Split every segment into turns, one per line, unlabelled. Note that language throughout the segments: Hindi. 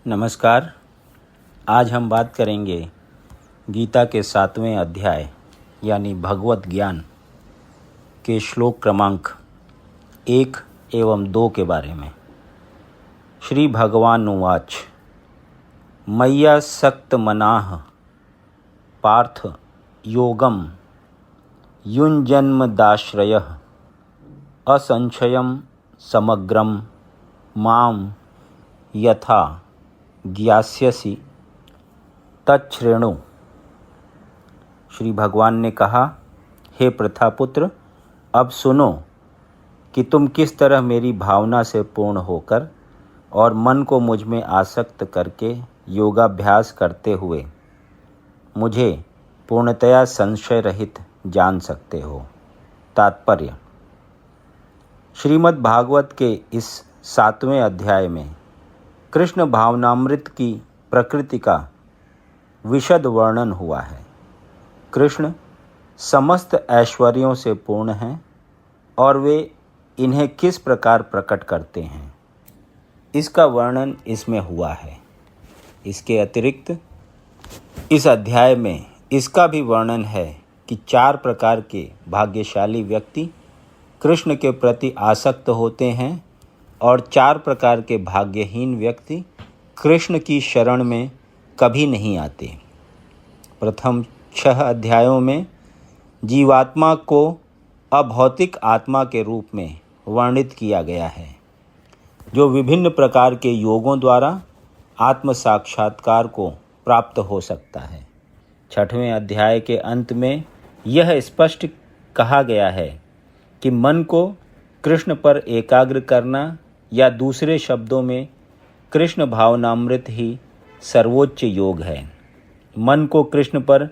नमस्कार। आज हम बात करेंगे गीता के 7वें अध्याय यानी भगवत ज्ञान के श्लोक क्रमांक 1 एवं 2 के बारे में। श्री भगवान उवाच मय्यासक्तमनाः पार्थ योगम युञ्जन्मदाश्रयः असंशयं समग्रं मां यथा ज्ञास्यसि तच्छृणु। श्री भगवान ने कहा, हे प्रथापुत्र, अब सुनो कि तुम किस तरह मेरी भावना से पूर्ण होकर और मन को मुझ में आसक्त करके योगाभ्यास करते हुए मुझे पूर्णतया संशय रहित जान सकते हो। तात्पर्य: श्रीमद् भागवत के इस 7वें अध्याय में कृष्ण भावनामृत की प्रकृति का विशद वर्णन हुआ है। कृष्ण समस्त ऐश्वर्यों से पूर्ण हैं और वे इन्हें किस प्रकार प्रकट करते हैं, इसका वर्णन इसमें हुआ है। इसके अतिरिक्त इस अध्याय में इसका भी वर्णन है कि 4 प्रकार के भाग्यशाली व्यक्ति कृष्ण के प्रति आसक्त होते हैं और 4 प्रकार के भाग्यहीन व्यक्ति कृष्ण की शरण में कभी नहीं आते। प्रथम 6 अध्यायों में जीवात्मा को अभौतिक आत्मा के रूप में वर्णित किया गया है, जो विभिन्न प्रकार के योगों द्वारा आत्म साक्षात्कार को प्राप्त हो सकता है। 6वें अध्याय के अंत में यह स्पष्ट कहा गया है कि मन को कृष्ण पर एकाग्र करना या दूसरे शब्दों में कृष्ण भावनामृत ही सर्वोच्च योग है। मन को कृष्ण पर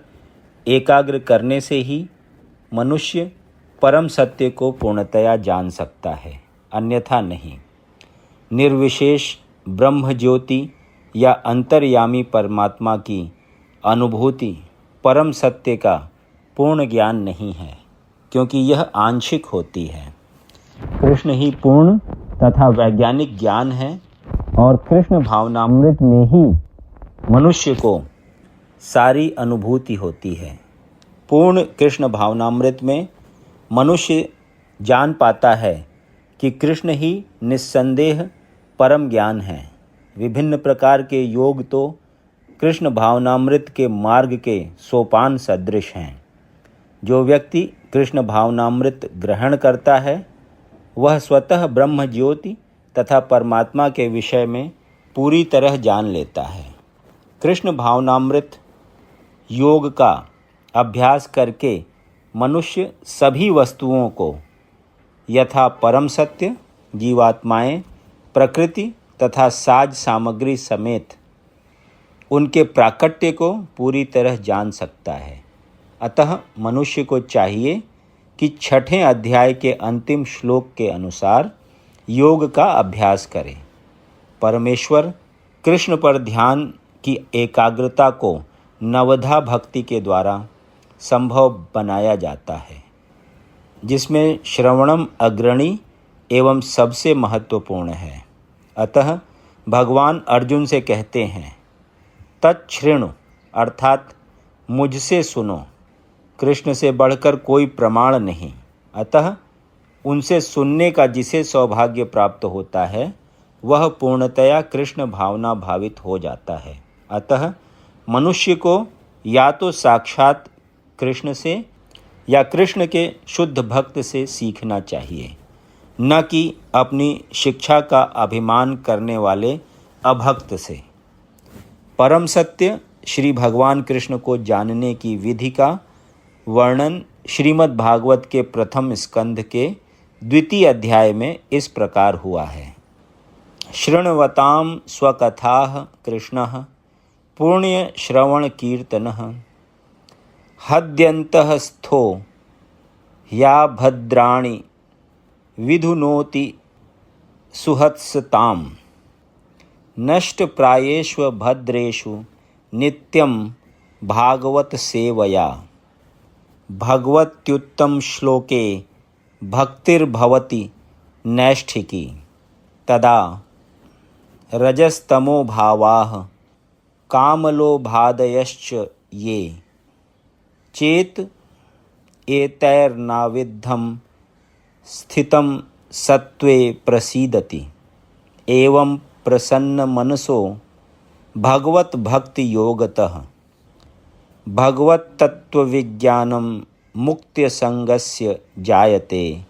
एकाग्र करने से ही मनुष्य परम सत्य को पूर्णतया जान सकता है, अन्यथा नहीं। निर्विशेष ब्रह्म ज्योति या अंतर्यामी परमात्मा की अनुभूति परम सत्य का पूर्ण ज्ञान नहीं है, क्योंकि यह आंशिक होती है। कृष्ण ही पूर्ण तथा वैज्ञानिक ज्ञान है और कृष्ण भावनामृत में ही मनुष्य को सारी अनुभूति होती है। पूर्ण कृष्ण भावनामृत में मनुष्य जान पाता है कि कृष्ण ही निस्संदेह परम ज्ञान है। विभिन्न प्रकार के योग तो कृष्ण भावनामृत के मार्ग के सोपान सदृश हैं। जो व्यक्ति कृष्ण भावनामृत ग्रहण करता है वह स्वतः ब्रह्म ज्योति तथा परमात्मा के विषय में पूरी तरह जान लेता है। कृष्ण भावनामृत योग का अभ्यास करके मनुष्य सभी वस्तुओं को यथा परम सत्य, जीवात्माएं, प्रकृति तथा साज सामग्री समेत उनके प्राकट्य को पूरी तरह जान सकता है। अतः मनुष्य को चाहिए कि 6ठे अध्याय के अंतिम श्लोक के अनुसार योग का अभ्यास करें। परमेश्वर कृष्ण पर ध्यान की एकाग्रता को नवधा भक्ति के द्वारा संभव बनाया जाता है, जिसमें श्रवणम अग्रणी एवं सबसे महत्वपूर्ण है। अतः भगवान अर्जुन से कहते हैं, तच्छृणु अर्थात मुझसे सुनो। कृष्ण से बढ़कर कोई प्रमाण नहीं, अतः उनसे सुनने का जिसे सौभाग्य प्राप्त होता है वह पूर्णतया कृष्ण भावना भावित हो जाता है। अतः मनुष्य को या तो साक्षात कृष्ण से या कृष्ण के शुद्ध भक्त से सीखना चाहिए, न कि अपनी शिक्षा का अभिमान करने वाले अभक्त से। परम सत्य श्री भगवान कृष्ण को जानने की विधि का वर्णन श्रीमद् भागवत के प्रथम स्कंध के 2 अध्याय में इस प्रकार हुआ है। शृण्वतां स्वकथाः कृष्णः पुण्य श्रवण कीर्तनः हद्यन्तः स्थो या भद्राणि विधुनोति सुहत्सताम् नष्टप्रायेषु भद्रेषु नित्यं भागवत सेवया भगवत्युत्तम श्लोके भक्तिर्भवति नैष्ठिकी तदा रजस्तमो भावाः कामलोभादयश्च ये चेत एतैर्नाविद्धं स्थितं सत्त्वे प्रसीदति। एवं प्रसन्नमनसो भगवद्भक्तियोगतः भगवत्तत्त्वविज्ञानं मुक्त्यसङ्गस्य जायते।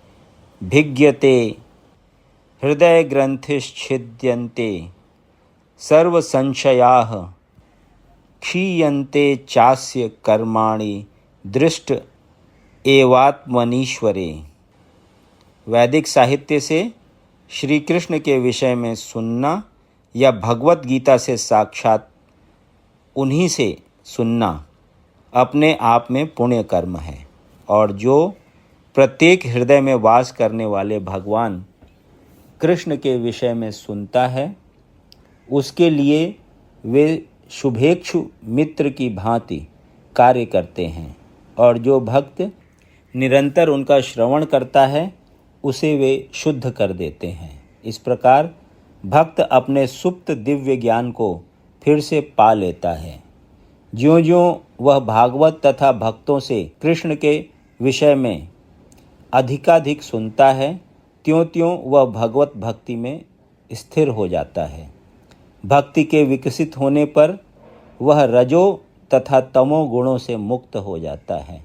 भिद्यते हृदयग्रन्थिश्छिद्यन्ते सर्वसंशयाः क्षीयन्ते चास्य कर्माणि दृष्ट एवात्मनीश्वरे। वैदिक साहित्य से श्री कृष्ण के विषय में सुनना या भगवत गीता से साक्षात उन्हीं से सुनना अपने आप में पुण्य कर्म है, और जो प्रत्येक हृदय में वास करने वाले भगवान कृष्ण के विषय में सुनता है, उसके लिए वे शुभेच्छु मित्र की भांति कार्य करते हैं, और जो भक्त निरंतर उनका श्रवण करता है उसे वे शुद्ध कर देते हैं। इस प्रकार भक्त अपने सुप्त दिव्य ज्ञान को फिर से पा लेता है। ज्यों-ज्यों वह भागवत तथा भक्तों से कृष्ण के विषय में अधिकाधिक सुनता है, त्यों-त्यों वह भगवत भक्ति में स्थिर हो जाता है। भक्ति के विकसित होने पर वह रजो तथा तमो गुणों से मुक्त हो जाता है,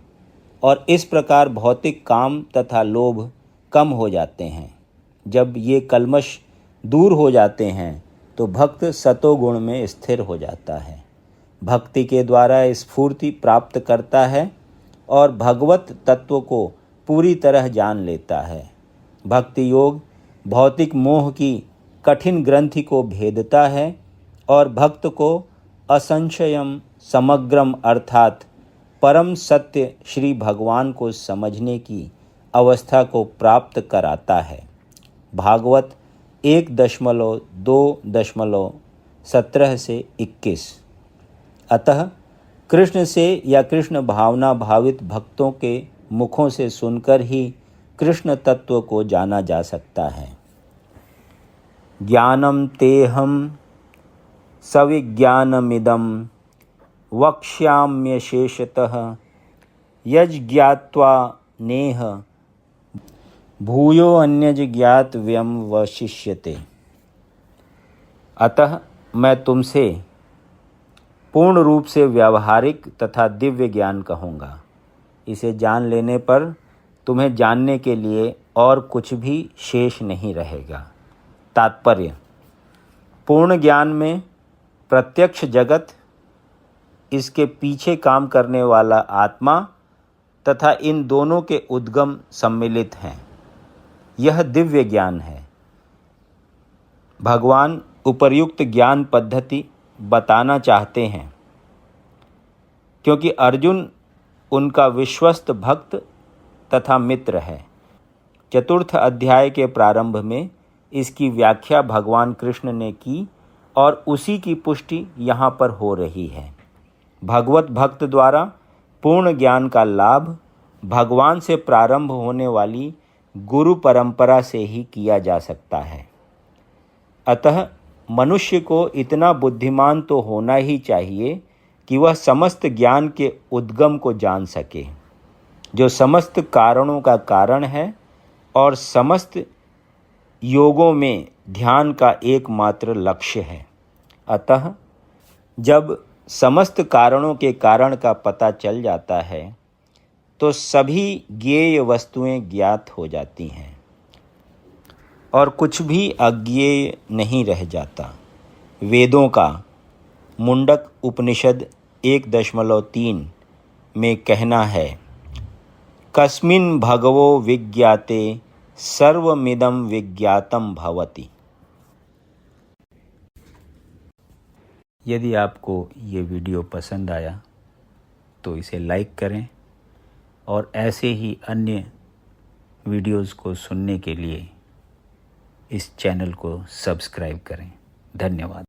और इस प्रकार भौतिक काम तथा लोभ कम हो जाते हैं। जब ये कल्मश दूर हो जाते हैं तो भक्त सतोगुण में स्थिर हो जाता है, भक्ति के द्वारा स्फूर्ति प्राप्त करता है और भगवत तत्व को पूरी तरह जान लेता है। भक्ति योग भौतिक मोह की कठिन ग्रंथि को भेदता है और भक्त को असंशयम समग्रम अर्थात परम सत्य श्री भगवान को समझने की अवस्था को प्राप्त कराता है। भागवत 1.2.17 से 21। अतः कृष्ण से या कृष्ण भावना भावित भक्तों के मुखों से सुनकर ही कृष्ण तत्व को जाना जा सकता है। ज्ञानम तेहम सविज्ञानमिदं वक्ष्याम्यशेषतः यज्ज्ञात्वा नेह भूयो अन्यज ज्ञातव्यम वशिष्यते। अतः मैं तुमसे पूर्ण रूप से व्यावहारिक तथा दिव्य ज्ञान कहूँगा। इसे जान लेने पर तुम्हें जानने के लिए और कुछ भी शेष नहीं रहेगा। तात्पर्य: पूर्ण ज्ञान में प्रत्यक्ष जगत, इसके पीछे काम करने वाला आत्मा तथा इन दोनों के उद्गम सम्मिलित हैं। यह दिव्य ज्ञान है। भगवान उपर्युक्त ज्ञान पद्धति बताना चाहते हैं क्योंकि अर्जुन उनका विश्वस्त भक्त तथा मित्र है। चतुर्थ अध्याय के प्रारंभ में इसकी व्याख्या भगवान कृष्ण ने की और उसी की पुष्टि यहाँ पर हो रही है। भगवत भक्त द्वारा पूर्ण ज्ञान का लाभ भगवान से प्रारंभ होने वाली गुरु परंपरा से ही किया जा सकता है। अतः मनुष्य को इतना बुद्धिमान तो होना ही चाहिए कि वह समस्त ज्ञान के उद्गम को जान सके, जो समस्त कारणों का कारण है और समस्त योगों में ध्यान का एकमात्र लक्ष्य है। अतः जब समस्त कारणों के कारण का पता चल जाता है तो सभी ज्ञेय वस्तुएं ज्ञात हो जाती हैं और कुछ भी अज्ञेय नहीं रह जाता। वेदों का मुंडक उपनिषद 1.3 में कहना है, कस्मिन् भगवो विज्ञाते सर्वमिदं विज्ञातम भवति। यदि आपको ये वीडियो पसंद आया तो इसे लाइक करें और ऐसे ही अन्य वीडियोज़ को सुनने के लिए इस चैनल को सब्सक्राइब करें। धन्यवाद।